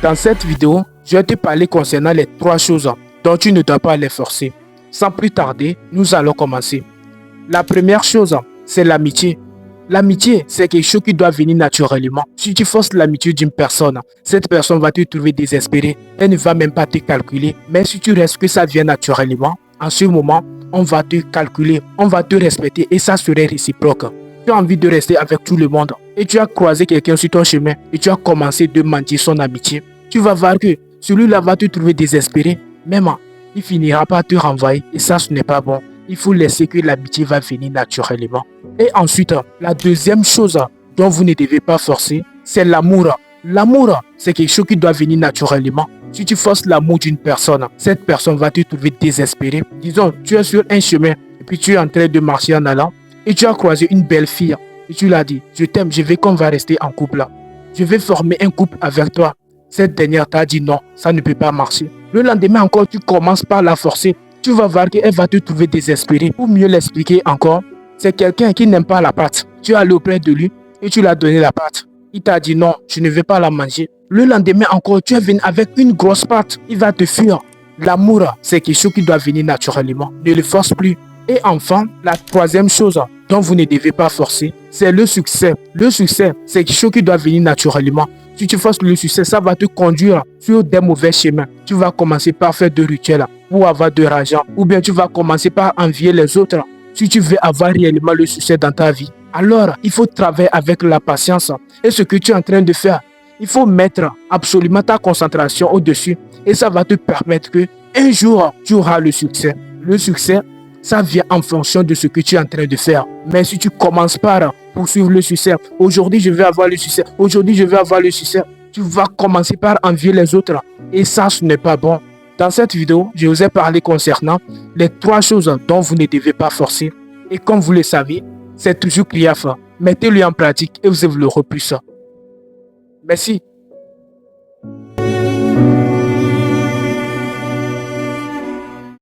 Dans cette vidéo, je vais te parler concernant les 3 choses dont tu ne dois pas les forcer. Sans plus tarder, nous allons commencer. La première chose, c'est l'amitié. L'amitié, c'est quelque chose qui doit venir naturellement. Si tu forces l'amitié d'une personne, cette personne va te trouver désespéré. Elle ne va même pas te calculer. Mais si tu restes que ça vient naturellement, en ce moment, on va te calculer, on va te respecter et ça serait réciproque. Tu as envie de rester avec tout le monde et tu as croisé quelqu'un sur ton chemin et tu as commencé de mentir son amitié. Tu vas voir que celui-là va te trouver désespéré. Même, il finira par te renvoyer et ça, ce n'est pas bon. Il faut laisser que l'amitié va venir naturellement. Et ensuite, la deuxième chose dont vous ne devez pas forcer, c'est l'amour. L'amour, c'est quelque chose qui doit venir naturellement. Si tu forces l'amour d'une personne, cette personne va te trouver désespéré. Disons, tu es sur un chemin et puis tu es en train de marcher en allant et tu as croisé une belle fille et tu l'as dit, je t'aime, je veux qu'on va rester en couple. Je vais former un couple avec toi. Cette dernière t'a dit non, ça ne peut pas marcher. Le lendemain encore, tu commences par la forcer. Tu vas voir qu'elle va te trouver désespéré. Pour mieux l'expliquer encore, c'est quelqu'un qui n'aime pas la pâte. Tu es allé auprès de lui et tu lui as donné la pâte. Il t'a dit non, je ne vais pas la manger. Le lendemain encore, tu es venu avec une grosse pâte. Il va te fuir. L'amour, c'est quelque chose qui doit venir naturellement. Ne le force plus. Et enfin, la troisième chose dont vous ne devez pas forcer, c'est le succès. Le succès, c'est quelque chose qui doit venir naturellement. Si tu forces le succès, ça va te conduire sur des mauvais chemins. Tu vas commencer par faire de rituels pour avoir de l'argent. Ou bien tu vas commencer par envier les autres. Si tu veux avoir réellement le succès dans ta vie, alors il faut travailler avec la patience. Et ce que tu es en train de faire, il faut mettre absolument ta concentration au-dessus. Et ça va te permettre que un jour, tu auras le succès. Le succès, ça vient en fonction de ce que tu es en train de faire. Mais si tu commences par poursuivre le succès, aujourd'hui je vais avoir le succès, aujourd'hui je vais avoir le succès, tu vas commencer par envier les autres. Et ça, ce n'est pas bon. Dans cette vidéo, je vous ai parlé concernant les 3 choses dont vous ne devez pas forcer. Et comme vous le savez, c'est toujours CRIAF. Mettez-le en pratique et vous aurez plus. Merci.